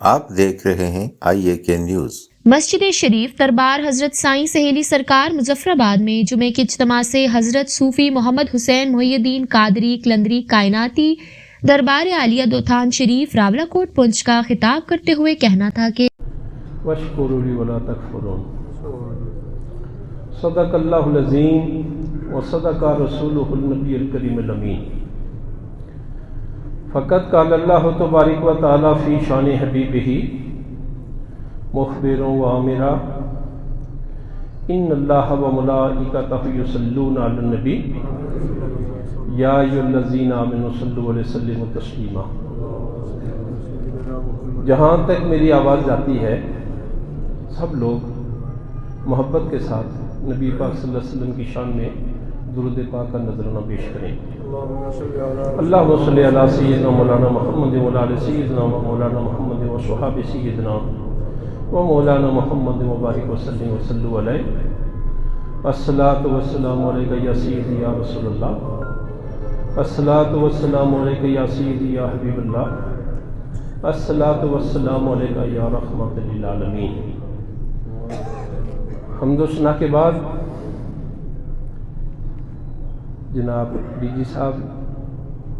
آپ دیکھ رہے ہیں IAK نیوز۔ مسجد شریف دربار حضرت سائیں سہیلی سرکار مظفر آباد میں جمعے کے اجتماع سے حضرت صوفی محمد حسین محی الدین قادری کلندری کائناتی دربار عالیہ دوتھان شریف راولاکوٹ پنچ کا خطاب کرتے ہوئے کہنا تھا کہ واشکروا لی ولا تکفرون، صدق اللہ العظیم وصدق رسولہ النبی الکریم الامین۔ فقط قال اللہ تبارک و تعالی فی شان حبیبہ مخبرا و آمرا ان اللہ و ملائکتہ یصلون علی النبی یا ایھا الذین آمنوا صلوا علیہ وسلموا تسلیما۔ جہاں تک میری آواز جاتی ہے سب لوگ محبت کے ساتھ نبی پاک صلی اللہ علیہ وسلم کی شان میں درود پاک کا نذرانہ پیش کریں۔ اللہم صلی علی سیدنا مولانا محمد و علی سیدنا مولانا محمد و صحاب سیدنا و مولانا محمد مبارک وسلم وصلو علیہ۔ الصلاۃ والسلام علیکہ یا سیدی یا رسول اللہ، الصلاۃ والسلام علیکہ یا سیدی یا حبیب اللہ، الصلاۃ والسلام علیکہ یا رحمت للعالمین۔ حمد و ثنا کے بعد جناب ڈی جی صاحب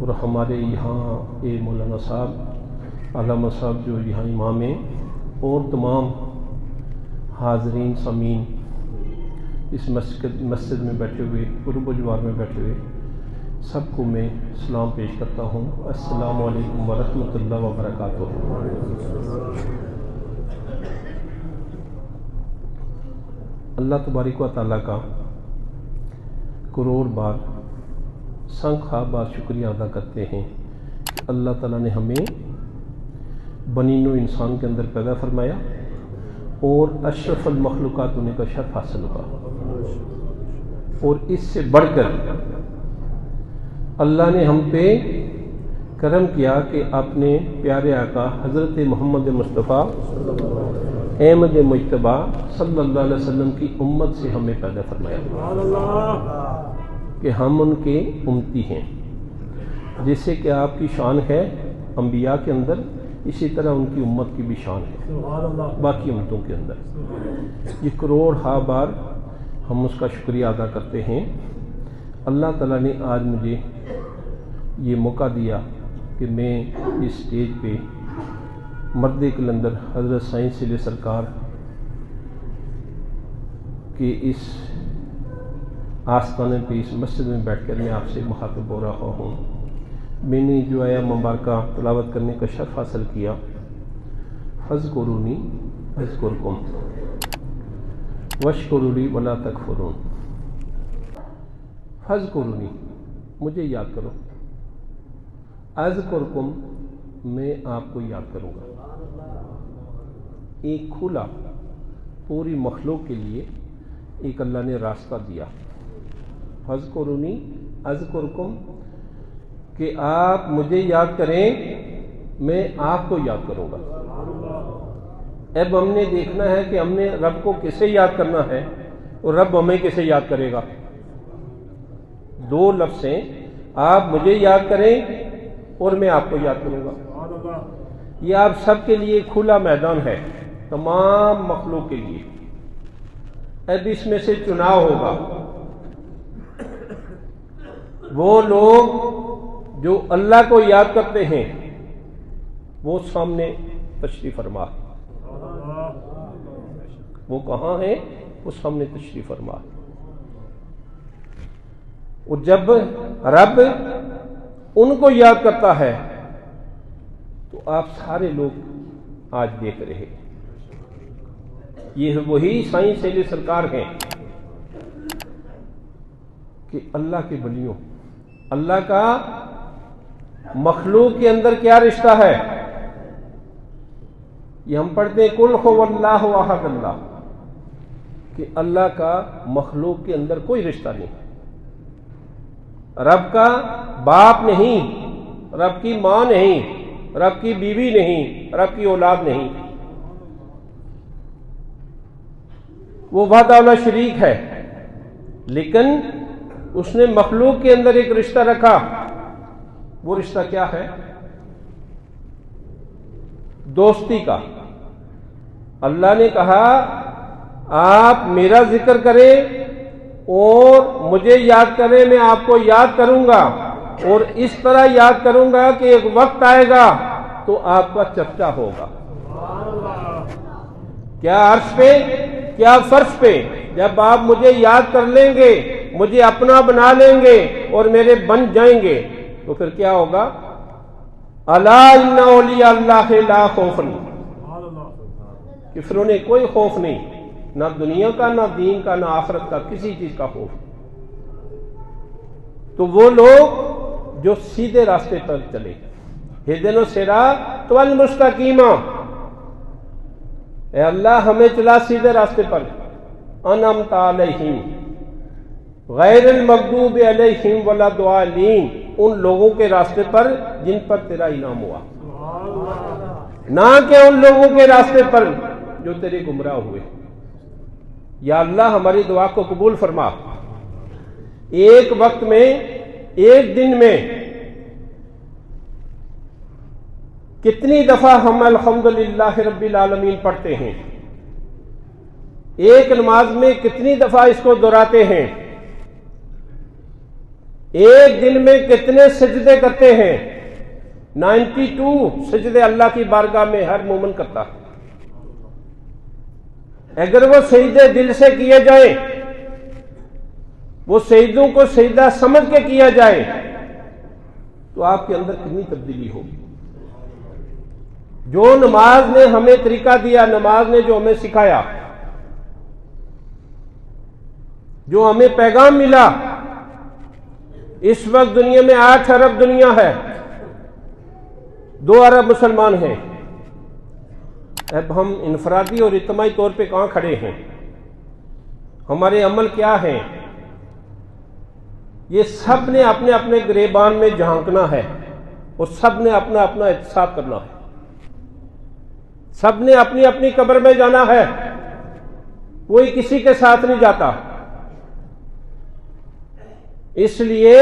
اور ہمارے یہاں مولانا صاحب علامہ صاحب جو یہاں امام ہیں اور تمام حاضرین سامعین اس مسجد میں بیٹھے ہوئے قرب و جوار میں بیٹھے ہوئے سب کو میں سلام پیش کرتا ہوں۔ السلام علیکم ورحمۃ اللہ وبرکاتہ۔ اللہ تبارک و تعالیٰ کا کروڑ بار سنکھا بار شکریہ ادا کرتے ہیں۔ اللہ تعالیٰ نے ہمیں بنی نوع انسان کے اندر پیدا فرمایا اور اشرف المخلوقات ہونے کا شرف حاصل ہوا، اور اس سے بڑھ کر اللہ نے ہم پہ کرم کیا کہ اپنے پیارے آقا حضرت محمد مصطفیٰ احمد مجتبیٰ صلی اللہ علیہ وسلم کی امت سے ہمیں پیدا فرمایا کہ ہم ان کے امتی ہیں، جیسے کہ آپ کی شان ہے انبیاء کے اندر، اسی طرح ان کی امت کی بھی شان ہے باقی امتوں کے اندر۔ یہ کروڑ ہا بار ہم اس کا شکریہ ادا کرتے ہیں۔ اللہ تعالیٰ نے آج مجھے یہ موقع دیا کہ میں اس اسٹیج پہ مرد کلندر حضرت سائیں سہیلی سرکار کے اس آستانے پہ اس مسجد میں بیٹھ کر میں آپ سے مخاطب ہو رہا ہوں۔ میں نے جو آیا مبارکہ تلاوت کرنے کا شرف حاصل کیا، فاذکرونی اذکرکم واشکروا لی ولا تکفرون۔ فاذکرونی، مجھے یاد کرو، اذکرکم، میں آپ کو یاد کروں گا۔ ایک کھلا پوری مخلوق کے لیے ایک اللہ نے راستہ دیا، فاذکرونی اذکرکم، کہ آپ مجھے یاد کریں میں آپ کو یاد کروں گا۔ اب ہم نے دیکھنا ہے کہ ہم نے رب کو کسے یاد کرنا ہے اور رب ہمیں کسے یاد کرے گا۔ دو لفظ ہیں، آپ مجھے یاد کریں اور میں آپ کو یاد کروں گا۔ یہ آپ سب کے لیے کھلا میدان ہے، تمام مخلوق کے لیے۔ اب اس میں سے چناؤ ہوگا۔ وہ لوگ جو اللہ کو یاد کرتے ہیں وہ سامنے تشریف فرما، وہ کہاں ہیں؟ وہ سامنے تشریف فرما۔ اور جب رب ان کو یاد کرتا ہے تو آپ سارے لوگ آج دیکھ رہے ہیں، یہ وہی سائیں سہیلی سرکار ہیں کہ اللہ کے ولیوں، اللہ کا مخلوق کے اندر کیا رشتہ ہے؟ یہ ہم پڑھتے ہیں قل هو اللہ احد اللہ، کہ اللہ کا مخلوق کے اندر کوئی رشتہ نہیں، رب کا باپ نہیں، رب کی ماں نہیں، رب کی بیوی نہیں، رب کی اولاد نہیں، وہ وحدہ لا شریک ہے، لیکن اس نے مخلوق کے اندر ایک رشتہ رکھا۔ وہ رشتہ کیا ہے؟ دوستی کا. اللہ نے کہا آپ میرا ذکر کریں اور مجھے یاد کریں, میں آپ کو یاد کروں گا, اور اس طرح یاد کروں گا کہ ایک وقت آئے گا تو آپ کا چرچا ہوگا. کیا عرش پہ, کیا فرش پہ, جب آپ مجھے یاد کر لیں گے, مجھے اپنا بنا لیں گے اور میرے بن جائیں گے, تو پھر کیا ہوگا؟ الا ان اولیاء اللہ لا خوف, کہ پھر انہیں کوئی خوف نہیں, نہ دنیا کا, نہ دین کا, نہ آخرت کا, کسی چیز کا خوف. تو وہ لوگ جو سیدھے راستے پر چلے, اہدنا الصراط المستقیم, اے اللہ ہمیں چلا سیدھے راستے پر, انعمت علیہم غیر المغضوب علیہم ولا الضالین, ان لوگوں کے راستے پر جن پر تیرا انعام ہوا, نہ کہ ان لوگوں کے راستے پر جو تیرے گمراہ ہوئے. یا اللہ ہماری دعا کو قبول فرما. ایک وقت میں, ایک دن میں کتنی دفعہ ہم الحمدللہ رب العالمین پڑھتے ہیں؟ ایک نماز میں کتنی دفعہ اس کو دہراتے ہیں؟ ایک دن میں کتنے سجدے کرتے ہیں؟ 92 سجدے اللہ کی بارگاہ میں ہر مومن کرتا ہے. اگر وہ سجدے دل سے کیے جائیں, وہ سجدوں کو سجدہ سمجھ کے کیا جائے, تو آپ کے اندر کتنی تبدیلی ہوگی. جو نماز نے ہمیں طریقہ دیا, نماز نے جو ہمیں سکھایا, جو ہمیں پیغام ملا, اس وقت دنیا میں 8 ارب دنیا ہے, 2 ارب مسلمان ہیں. اب ہم انفرادی اور اجتماعی طور پہ کہاں کھڑے ہیں؟ ہمارے عمل کیا ہیں؟ یہ سب نے اپنے اپنے گریبان میں جھانکنا ہے, اور سب نے اپنا اپنا احتساب کرنا ہے. سب نے اپنی اپنی قبر میں جانا ہے, کوئی کسی کے ساتھ نہیں جاتا. اس لیے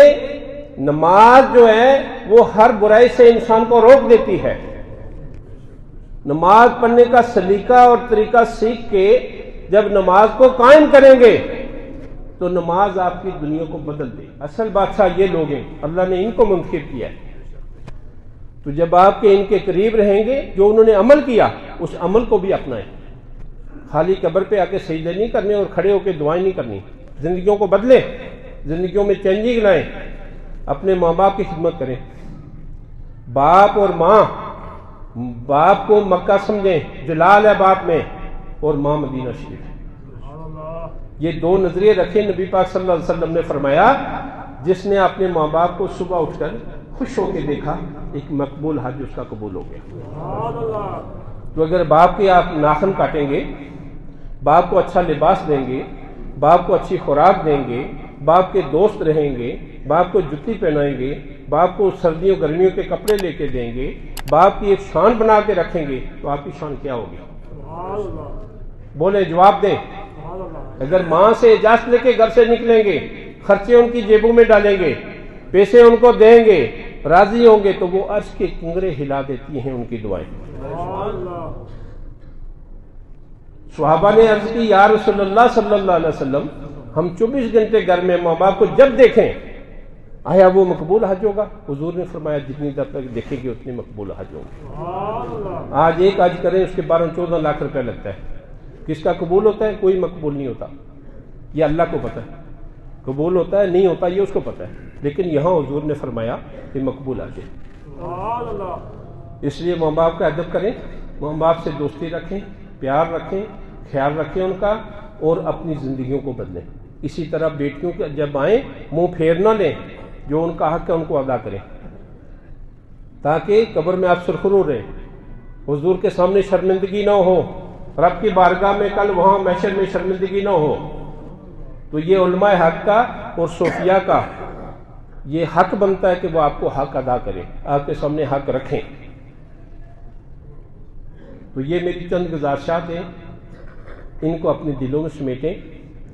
نماز جو ہے وہ ہر برائی سے انسان کو روک دیتی ہے. نماز پڑھنے کا سلیقہ اور طریقہ سیکھ کے جب نماز کو قائم کریں گے تو نماز آپ کی دنیا کو بدل دے. اصل بادشاہ یہ لوگ ہیں, اللہ نے ان کو منتخب کیا ہے. تو جب آپ کے ان کے قریب رہیں گے, جو انہوں نے عمل کیا اس عمل کو بھی اپنائیں. خالی قبر پہ آ کے سجدے نہیں کرنے اور کھڑے ہو کے دعائیں نہیں کرنی. زندگیوں کو بدلیں, زندگیوں میں چینجنگ لائیں. اپنے ماں باپ کی خدمت کریں. باپ اور ماں, باپ کو مکہ سمجھیں, جلال ہے باپ میں, اور ماں مدینہ شریف. یہ 2 نظریے رکھے. نبی پاک صلی اللہ علیہ وسلم نے فرمایا جس نے اپنے ماں باپ کو صبح اٹھ کر خوش ہو کے دیکھا, ایک مقبول حج اس کا قبول ہو گیا. تو اگر باپ کے آپ ناخن کاٹیں گے, باپ کو اچھا لباس دیں گے, باپ کو اچھی خوراک دیں گے, باپ کے دوست رہیں گے, باپ کو جتی پہنائیں گے, باپ کو سردیوں گرمیوں کے کپڑے لے کے دیں گے, باپ کی ایک شان بنا کے رکھیں گے, تو آپ کی شان کیا ہوگی؟ بولے, جواب دیں. اگر ماں سے اجازت لے کے گھر سے نکلیں گے, خرچے ان کی جیبوں میں ڈالیں گے, پیسے ان کو دیں گے, راضی ہوں گے, تو وہ عرش کے کنگرے ہلا دیتی ہیں ان کی دعائیں. صحابہ نے عرض کی, یا رسول اللہ صلی اللہ علیہ وسلم, ہم 24 گھنٹے گھر میں ماں باپ کو جب دیکھیں, آیا وہ مقبول حج ہوگا؟ حضور نے فرمایا جتنی دیر تک دیکھیں گے اتنی مقبول حج ہوگا. آج ایک حج کریں اس کے 12-14 لاکھ روپے لگتا ہے. کس کا قبول ہوتا ہے؟ کوئی مقبول نہیں ہوتا. یہ اللہ کو پتہ ہے, قبول ہوتا ہے نہیں ہوتا یہ اس کو پتہ ہے. لیکن یہاں حضور نے فرمایا کہ مقبول حج ہے. اس لیے ماں باپ کا ادب کریں, ماں باپ سے دوستی رکھیں, پیار رکھیں, خیال رکھیں ان کا, اور اپنی زندگیوں کو بدلیں. اسی طرح بیٹیوں کے جب آئیں منہ پھیر نہ لیں, جو ان کا حق ہے ان کو ادا کریں, تاکہ قبر میں آپ سرخرو رہیں, حضور کے سامنے شرمندگی نہ ہو, رب کی بارگاہ میں کل وہاں محشر میں شرمندگی نہ ہو. تو یہ علماء حق کا اور صوفیاء کا یہ حق بنتا ہے کہ وہ آپ کو حق ادا کریں, آپ کے سامنے حق رکھیں. تو یہ میری چند گزارشات ہیں, ان کو اپنے دلوں میں سمیٹیں,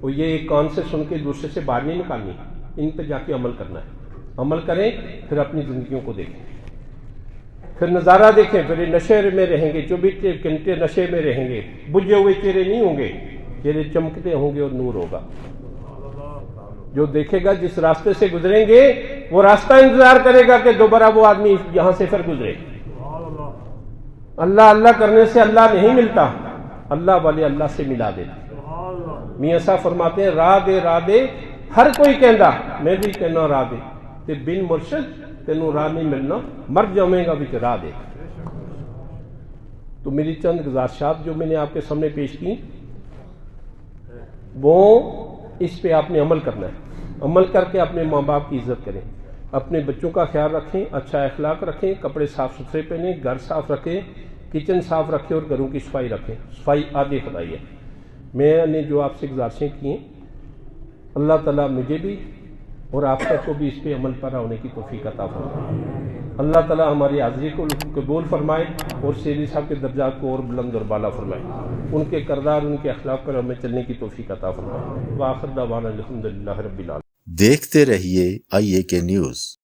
اور یہ ایک کان سے سن کے دوسرے سے باہر نہیں نکالنی, ان پہ جا کے عمل کرنا ہے. عمل کریں, پھر اپنی زندگیوں کو دیکھیں. پھر نظارہ دیکھیں، پھر یہ نشے میں رہیں گے، 24 گھنٹے نشے میں رہیں گے، بجھے ہوئے چہرے نہیں ہوں گے، چہرے چمکتے ہوں گے اور نور ہوگا. جو دیکھے گا جس راستے سے گزریں گے وہ راستہ انتظار کرے گا کہ دوبارہ وہ آدمی یہاں سے پھر گزرے. اللہ اللہ کرنے سے اللہ نہیں ملتا، اللہ والے اللہ سے ملا دیتے. میاں صاحب فرماتے ہیں راہ دے ہر کوئی کہندا، میں بھی کہنا راہ دے، تے بن مرشد تینوں راہ نہیں ملنا، مر جاویں گا بھی راہ دے. تو میری چند گزارشات جو میں نے آپ کے سامنے پیش کی، وہ اس پہ آپ نے عمل کرنا ہے. عمل کر کے اپنے ماں باپ کی عزت کریں، اپنے بچوں کا خیال رکھیں، اچھا اخلاق رکھیں، کپڑے صاف ستھرے پہنیں، گھر صاف رکھیں، کچن صاف رکھیں اور گھروں کی صفائی رکھیں. صفائی آدھی خدائی ہے. میں نے جو آپ سے گزارشیں کی ہیں، اللہ تعالیٰ مجھے بھی اور آپ سب کو بھی اس پہ عمل پیرا ہونے کی توفیق عطا فرمائے. اللہ تعالیٰ ہماری حاضری کو قبول فرمائے اور سیدھی صاحب کے درجات کو اور بلند اور بالا فرمائے. ان کے کردار، ان کے اخلاق پر ہمیں چلنے کی توفیق عطا فرمائے. وآخر دعوانا الحمدللہ رب العالمین. دیکھتے رہیے IAK نیوز.